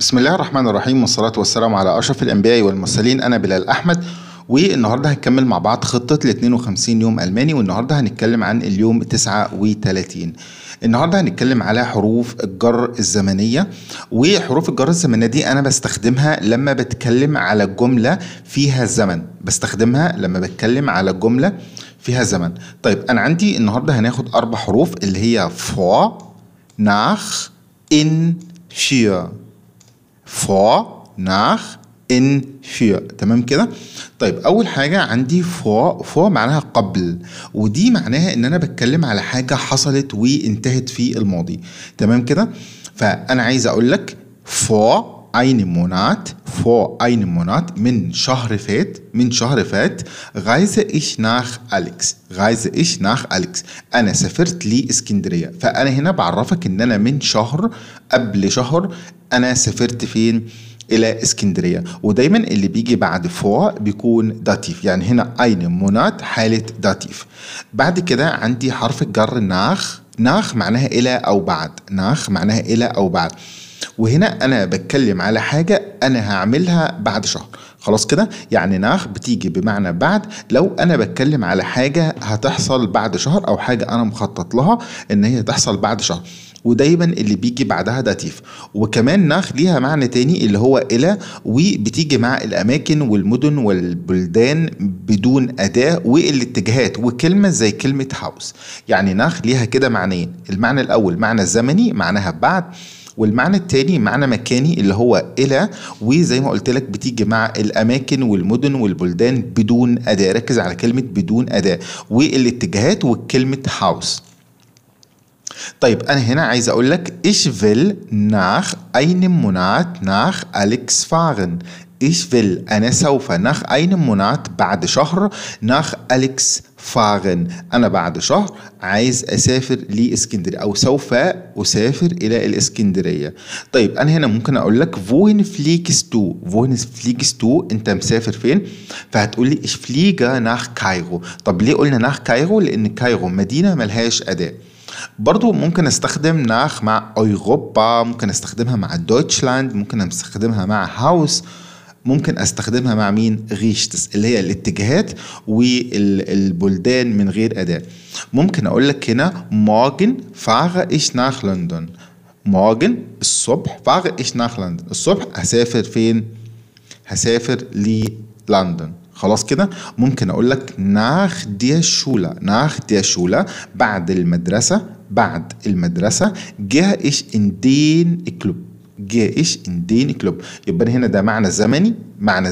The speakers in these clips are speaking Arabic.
بسم الله الرحمن الرحيم، والصلاة والسلام على أشرف الأنبياء والمرسلين. أنا بلال أحمد، والنهاردة هنكمل مع بعض خطة ل 52 يوم ألماني، والنهاردة هنتكلم عن اليوم 39. النهاردة هنتكلم على حروف الجر الزمنية، وحروف الجر الزمنية دي أنا بستخدمها لما بتكلم على جملة فيها زمن. طيب أنا عندي النهاردة هناخد 4 حروف اللي هي vor, nach, in, für. vor, nach, in, für. تمام كده؟ طيب أول حاجة عندي vor معناها قبل، ودي معناها إن أنا بتكلم على حاجة حصلت وانتهت في الماضي. تمام كده؟ فأنا عايز أقول لك vor einen Monat من شهر فات reise ich nach Alex. أنا سافرت لإسكندرية. فأنا هنا بعرفك إن أنا من شهر، قبل شهر أنا سافرت فين؟ إلى إسكندرية. ودايما اللي بيجي بعد فور بيكون داتيف، يعني هنا einen Monat حالة داتيف. بعد كده عندي حرف الجر nach معناها إلى أو بعد. وهنا أنا بتكلم على حاجة أنا هعملها بعد شهر. خلاص كده؟ يعني ناخ بتيجي بمعنى بعد لو أنا بتكلم على حاجة هتحصل بعد شهر، أو حاجة أنا مخطط لها إن هي تحصل بعد شهر، ودايما اللي بيجي بعدها داتيف. وكمان ناخ ليها معنى تاني اللي هو إلى، وبتيجي مع الأماكن والمدن والبلدان بدون أداة والاتجاهات، وكلمة زي كلمة هاوس. يعني ناخ ليها كده معنيين، المعنى الأول معنى زمني معناها بعد، والمعنى التاني معنى مكاني اللي هو إلى، وزي ما قلت لك بتيجي مع الأماكن والمدن والبلدان بدون أداة. ركز على كلمة بدون أداة، والاتجاهات وكلمة هاوس. طيب أنا هنا عايز أقول لك ich will nach einem Monat nach Alex fahren. أنا سوف nach einem Monat بعد شهر nach Alex fahren. أنا بعد شهر عايز أسافر لإسكندرية، أو سوف أسافر إلى الإسكندرية. طيب أنا هنا ممكن أقول لك wohin fliegst du؟ أنت مسافر فين؟ فهتقول لي ich fliege nach Kairo. طب ليه قلنا nach Kairo؟ لأن كايرو مدينة ملهاش أداة. برضو ممكن استخدم ناخ مع أوروبا، ممكن استخدمها مع دويتشلاند، ممكن استخدمها مع هاوس، ممكن استخدمها مع مين؟ غيشتس، اللي هي الاتجاهات والبلدان من غير أداة. ممكن أقول لك هنا morgen fahre ich nach London. morgen الصبح fahre ich nach London. الصبح هسافر فين؟ هسافر للندن. خلاص كده؟ ممكن أقول لك nach der Schule بعد المدرسة gehe ich in den Club. يبقى هنا ده معنى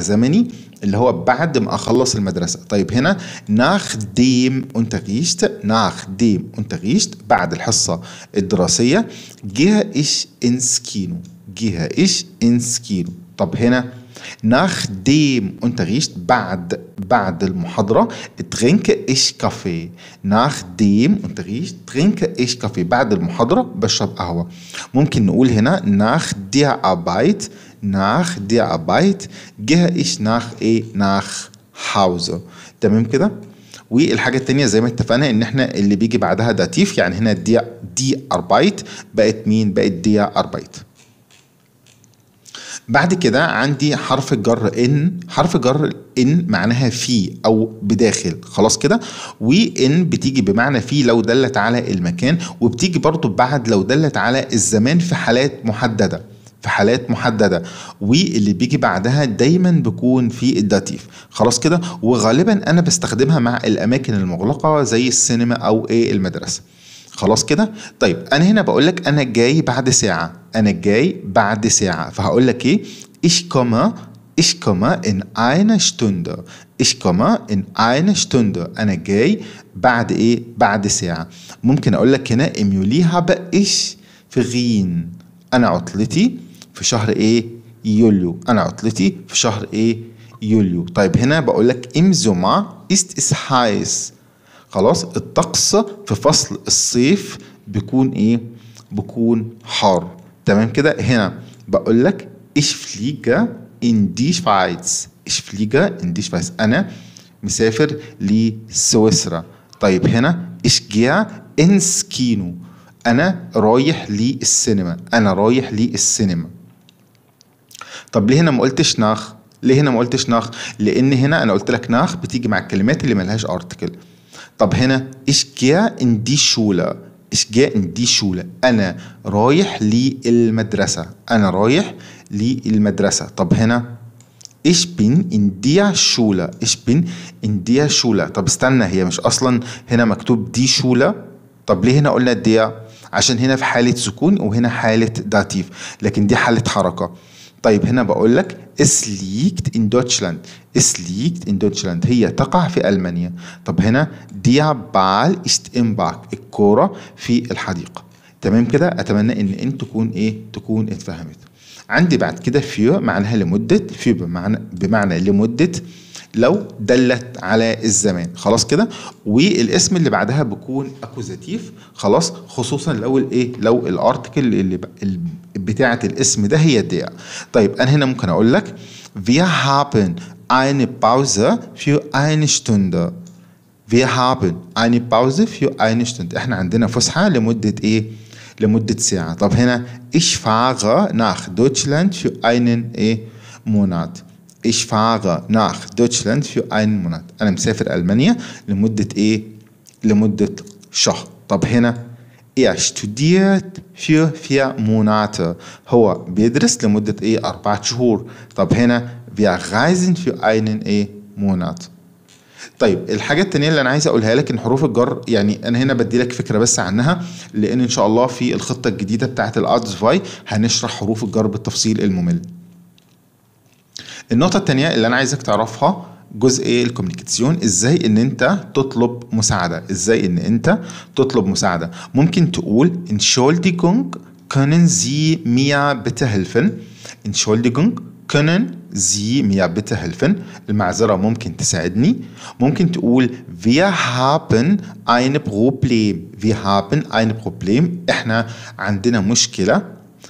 زمني اللي هو بعد ما أخلص المدرسة. طيب هنا nach dem Unterricht بعد الحصة الدراسية gehe ich ins Kino. طب هنا nach dem Unterricht بعد المحاضرة trinke ich Kaffee. nach dem Unterricht trinke ich Kaffee. بعد المحاضرة بشرب قهوة. ممكن نقول هنا nach der Arbeit gehe ich nach Hause. تمام كده؟ والحاجة التانية زي ما اتفقنا ان احنا اللي بيجي بعدها داتيف، يعني هنا دي Arbeit بقت مين؟ بقت دي Arbeit. بعد كده عندي حرف الجر إن معناها في أو بداخل. خلاص كده؟ وإن بتيجي بمعنى في لو دلت على المكان، وبتيجي برضو بعد لو دلت على الزمان في حالات محددة، واللي بيجي بعدها دايما بيكون في الداتيف. خلاص كده؟ وغالبا أنا بستخدمها مع الأماكن المغلقة زي السينما أو المدرسة. خلاص كده؟ طيب أنا هنا بقول لك أنا جاي بعد ساعة. فهقول لك إيه؟ ich komme in einer Stunde. أنا جاي بعد إيه؟ بعد ساعة. ممكن أقول لك هنا im Juli habe ich Ferien. أنا عطلتي في شهر إيه؟ يوليو. طيب هنا بقول لك im Sommer ist es heiß. خلاص؟ الطقس في فصل الصيف بيكون إيه؟ بيكون حار. تمام كده؟ هنا بقول لك ich fliege in die Schweiz. أنا مسافر لسويسرا. طيب هنا ich gehe ins Kino. أنا رايح للسينما. طب ليه هنا ما قلتش ناخ؟ ليه هنا ما قلتش ناخ؟ لان هنا انا قلت لك ناخ بتيجي مع الكلمات اللي ملهاش ارتكل. طب هنا ich gehe in die Schule. ich gehe in die Schule. انا رايح للمدرسة. انا رايح للمدرسة. طب هنا ich bin in der Schule. ich bin in der Schule. طب استنى، هي مش اصلا هنا مكتوب دي شولة؟ طب ليه هنا قلنا دي؟ عشان هنا في حالة سكون وهنا حالة داتيف، لكن دي حالة حركة. طيب هنا بقول لك es liegt in Deutschland. es liegt in Deutschland هي تقع في ألمانيا. طب هنا der Ball ist im Park. الكورة في الحديقة. تمام كده؟ أتمنى إن أنت تكون اتفهمت. عندي بعد كده für معناها لمدة. für بمعنى لمدة لو دلت على الزمان. خلاص كده. والاسم اللي بعدها بيكون اكوزاتيف. خلاص، خصوصا لو الارتكل اللي بتاعه الاسم ده هي دي. طيب انا هنا ممكن اقول لك wir haben eine Pause für eine Stunde. wir haben eine Pause für eine Stunde. احنا عندنا فسحه لمده ساعه. طب هنا ich fahre nach Deutschland für einen Monat. ich fahre nach Deutschland für einen Monat. أنا مسافر ألمانيا لمدة شهر. طب هنا er studiert für 4 Monate. هو بيدرس لمدة 4 شهور. طب هنا wir reisen für einen Monat. طيب الحاجة التانية اللي أنا عايز أقولها لك إن حروف الجر، يعني أنا هنا بدي لك فكرة بس عنها، لأن إن شاء الله في الخطة الجديدة بتاعة الأدفاي هنشرح حروف الجر بالتفصيل الممل. النقطة التانية اللي أنا عايزك تعرفها جزء الكوميونيكاسيون، إزاي إن أنت تطلب مساعدة. ممكن تقول Entschuldigung können Sie mir bitte helfen. Entschuldigung können Sie mir bitte helfen. المعذرة ممكن تساعدني. ممكن تقول wir haben ein Problem. wir haben ein Problem. إحنا عندنا مشكلة.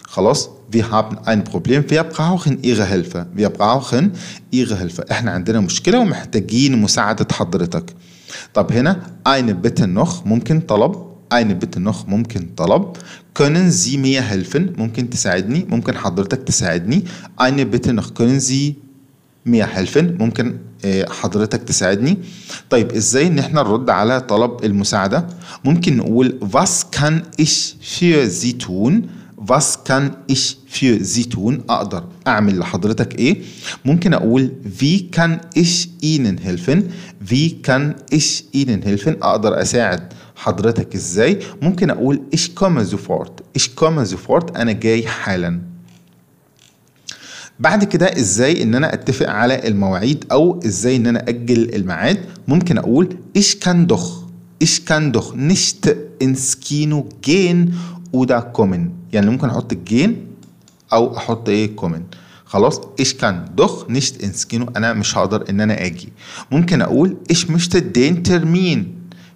خلاص. wir haben ein Problem. wir brauchen Ihre Hilfe. wir brauchen Ihre Hilfe. احنا عندنا مشكلة ومحتاجين مساعدة حضرتك. طب هنا eine Bitte noch ممكن طلب. eine Bitte noch ممكن طلب. können Sie mir helfen ممكن تساعدني، ممكن حضرتك تساعدني. eine Bitte noch können Sie mir helfen ممكن حضرتك تساعدني. طيب ازاي ان احنا نرد على طلب المساعدة؟ ممكن نقول was kann ich für Sie tun. was kann ich für Sie tun. أقدر أعمل لحضرتك إيه؟ ممكن أقول wie kann ich Ihnen helfen. wie kann ich Ihnen helfen. أقدر أساعد حضرتك إزاي؟ ممكن أقول ich komme sofort. ich komme sofort أنا جاي حالا. بعد كده إزاي إن أنا أتفق على المواعيد أو إزاي إن أنا أجل الميعاد؟ ممكن أقول ich kann doch nicht ins Kino gehen oder kommen. يعني ممكن احط الجين او احط kommen. خلاص. ich kann doch nicht ins Kino. انا مش هقدر ان انا اجي. ممكن اقول ich möchte den Termin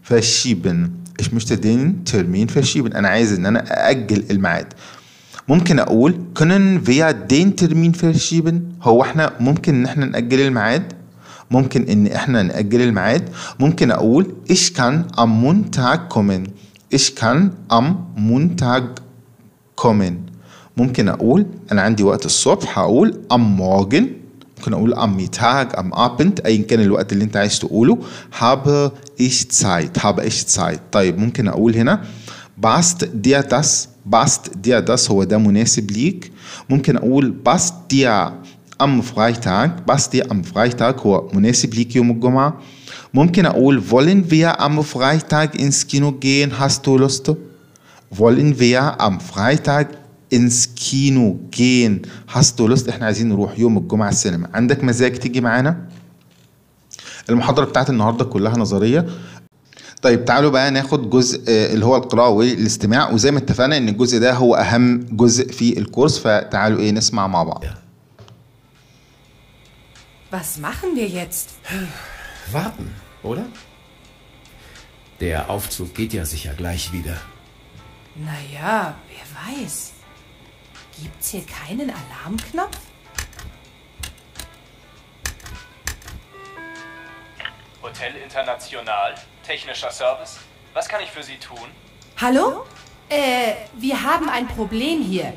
verschieben. ich möchte den Termin verschieben. انا عايز ان انا ااجل الميعاد. ممكن اقول können wir den Termin verschieben. هو احنا ممكن ان احنا ناجل الميعاد. ممكن اقول ich kann am Montag kommen. ich kann am Montag kommen. ممكن أقول أنا عندي وقت الصبح هقول am Morgen. ممكن أقول am Mittag am Abend أيا كان الوقت اللي أنت عايز تقوله. habe ich Zeit. طيب ممكن أقول هنا passt dir das هو ده مناسب ليك. ممكن أقول passt dir am Freitag هو مناسب ليك يوم الجمعة. ممكن أقول wollen wir am Freitag ins Kino gehen. hast du Lust. wollen wir am Freitag ins Kino gehen. hast du Lust. احنا عايزين نروح يوم الجمعة السينما. عندك مزاج تيجي معانا؟ المحاضرة بتاعت النهاردة كلها نظرية. طيب تعالوا بقى ناخد جزء اللي هو القراءة والاستماع، وزي ما اتفقنا ان الجزء ده هو اهم جزء في الكورس، فتعالوا نسمع مع بعض. Was machen wir jetzt? Warten, oder? Der Aufzug geht ja sicher gleich wieder. Naja, wer weiß. Gibt's hier keinen Alarmknopf? Hotel International, technischer Service. Was kann ich für Sie tun? Hallo? Wir haben ein Problem hier.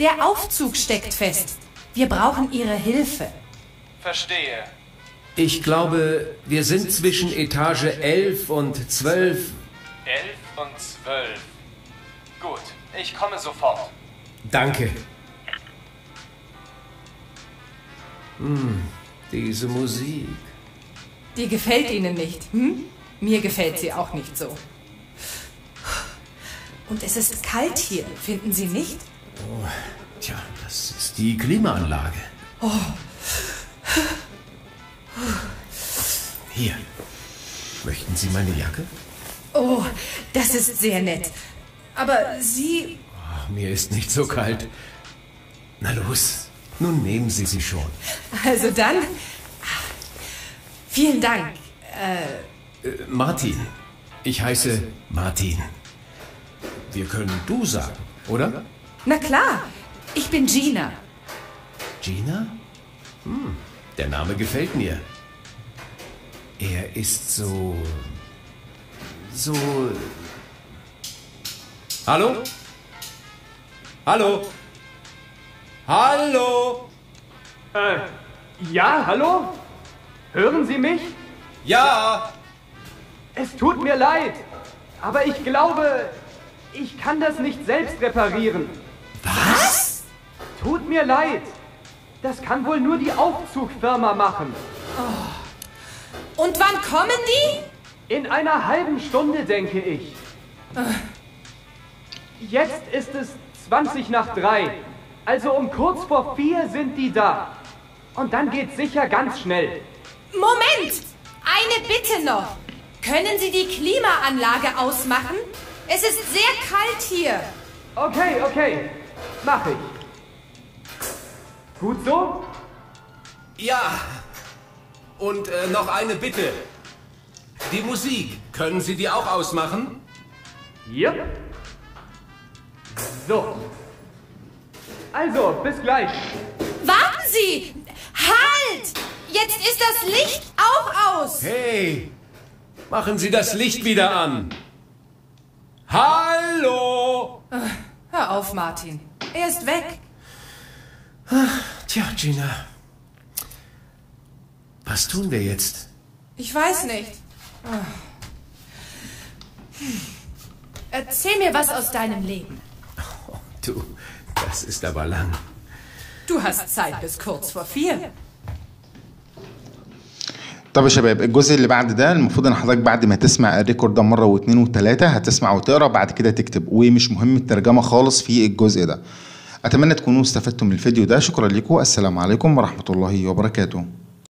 Der Aufzug steckt fest. Wir brauchen Ihre Hilfe. Verstehe. Ich glaube, wir sind zwischen Etage 11 und 12. 11 und 12. Gut, ich komme sofort. Danke. Diese Musik. Die gefällt Ihnen nicht, hm? Mir gefällt sie auch nicht so. Und es ist kalt hier, finden Sie nicht? Oh, tja, das ist die Klimaanlage. Oh. Hier. Möchten Sie meine Jacke? Oh, das ist sehr nett. Aber Sie... Ach, mir ist nicht so kalt. Na los, nun nehmen Sie sie schon. Also dann... Vielen Dank. Martin. Ich heiße Martin. Wir können du sagen, oder? Na klar, ich bin Gina. Gina? Der Name gefällt mir. Er ist so... Hallo? Hallo? Hallo? Ja, hallo? Hören Sie mich? Ja! Es tut mir leid, aber ich glaube, ich kann das nicht selbst reparieren. Was? Tut mir leid. Das kann wohl nur die Aufzugfirma machen. Und wann kommen die? In einer halben Stunde, denke ich. Jetzt ist es 20 nach 3. Also um kurz vor 4 sind die da. Und dann geht's sicher ganz schnell. Moment! Eine Bitte noch. Können Sie die Klimaanlage ausmachen? Es ist sehr kalt hier. Okay. Mach ich. Gut so? Ja! Und noch eine Bitte. Die Musik, können Sie die auch ausmachen? Yep. So. Also, bis gleich. Warten Sie! Halt! Jetzt ist das Licht auch aus. Hey! Machen Sie das Licht wieder an! Hallo! Hör auf, Martin. Er ist weg. Tja, Gina. Was tun wir jetzt? Ich weiß nicht. Erzähl mir was aus deinem Leben. Oh, du, das ist aber lang. Du hast Zeit bis kurz vor 4. طب يا شباب، الجزء اللي بعد ده المفروض ان حضرتك بعد ما تسمع الريكورد ده مره واثنين وثلاثه هتسمع وتقرا، بعد كده تكتب، ومش مهم الترجمه خالص في الجزء ده. اتمنى تكونوا استفدتم من الفيديو ده. شكرا لكم، السلام عليكم ورحمه الله وبركاته.